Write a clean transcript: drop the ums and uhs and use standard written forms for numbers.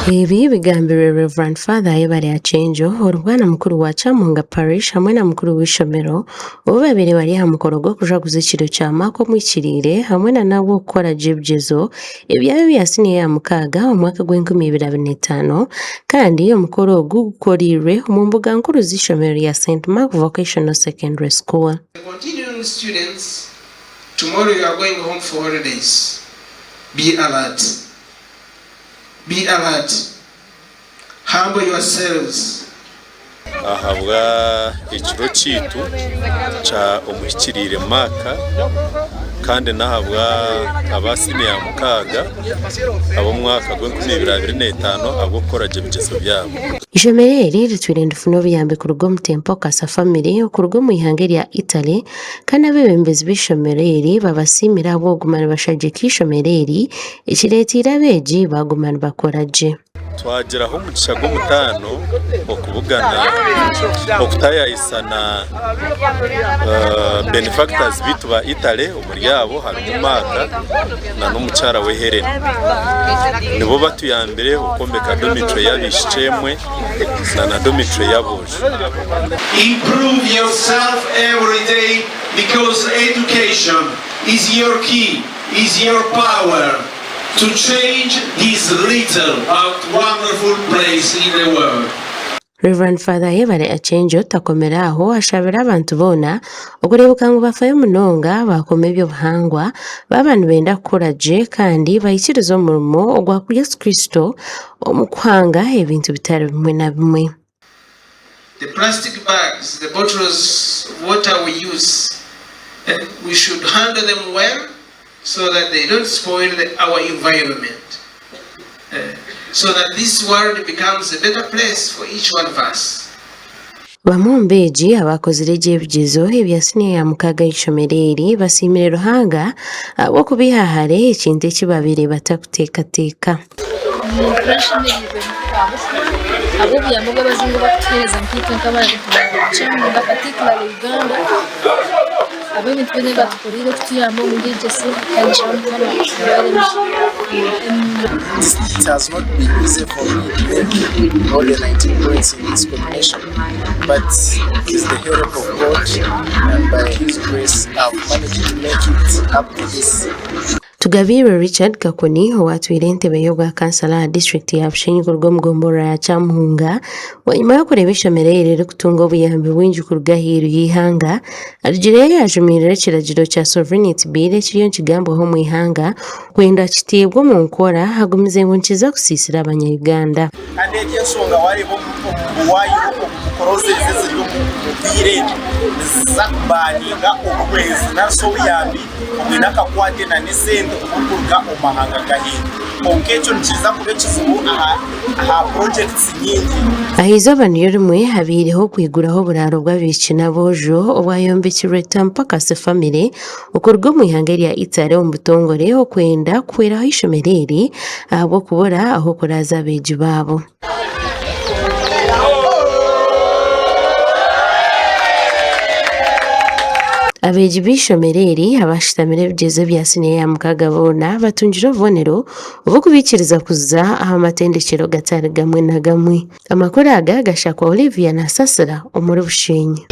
Ibi bigambiriwe Reverend Father Ayebare Achenjo orwana mukuru wa Kyamunga Parish hamwe na mukuru w'ishomero bo babiri bari ha mukoro gwo kuja kuzikiro kya mako mwikirire hamwe na nabo okora jebjezo ebyayo byasiniye ya mukaga omwaka gw'2025 kandi omukoro gukorirwe mu mbuga nkuru z'ishomero ya St Mark Vocational Secondary School. Continuing students, tomorrow you are going home for holidays. Be alert. Be alert. Humble yourselves. Ahabwa ikiro kitu cha omuhikirire maka kandi nahabwa abasini ya mukaga abo mwaka gw'2025 agokora jebjezo byabo. Ishomero ritwirinde funo byambe ku rugo mutempo kasa family ku rugo mu ihanga rya Italy kandi abebembezi b'ishomero babasimira abo gumana bashaje kishomero ikiretira beji bagumana bakoraje. Twageraho mu kishago mutano okubugana okutaya isana benefactors bitu ba Italy umuryabo hari umaka na n'umucara we Helena nibo batuyambere ukombeka domitry yabishemwe na domitry yaboje. Improve yourself every day because education is your key, is your power to change this little but wonderful place in the world. Reverend Father Ayebare Achenjo takomera aho ashabira abantu bona okurebuka ngo bafaye munonga bakome byo buhangwa babantu benda kuraje kandi bayikirizo umurimo ogwa Yesu Kristo omukwanga ebintu bitari bimwe na bimwe. The plastic bags, the bottles, water we use, we should handle them well so that they don't spoil our environment. So that this world becomes a better place for each one of us. Bamumbeji abakozire jebjezo ebyasiniye ya mukaga ishomero basimire ruhanga abo kubihahare ikintu kibabire batakutekateka. Abo byamuga bazingo bateza mpito nk'abari Kyamunga particularly Uganda abo bitwene batukorire kutuyamo muri Jesse It has not been easy for me to make all the 19 points in this combination, but with the help of God and by His grace I've managed to make it up to this. Tugabire Richard Kakoni owatwire ntebe y'obwa kansala district ya Bushenyi ku rugo mugombora ya Kyamunga wanyuma yo kureba ishomero rero kutunga obuyambe bwinji ku rugahiru y'ihanga arigire yajumirira kiragiro cya sovereignty bill kiriyo kigambo ho mu ihanga kwenda kitebwo mu nkora hagumize ngo nkiza kusisira abanyayuganda kandi ekensonga waliwo wayo omukorozeze ziri mubire zakubaninga okwezi naso buyambi omwina kakwate na nesente okuruga omahanga gahinda onkecho nkiza kube kizibu aha projects nyingi ahizoba niyo rimwe habireho kwiguraho buraro bw'abici nabojo obwayombekirwe Tampaka family ukorwa mu ihanga rya Italy mu butongore ho kwenda kweraho ishomero abo kubora aho kuraza beji babo. Abeji b'ishomero abashitamire bigeze byasiniye ya mukaga bona batunjira vonero ubu kubikiriza kuza aho amatendekero gatari gamwe na gamwe. Amakuru aga gashakwa Olivia na Sasira omuri Bushenyi.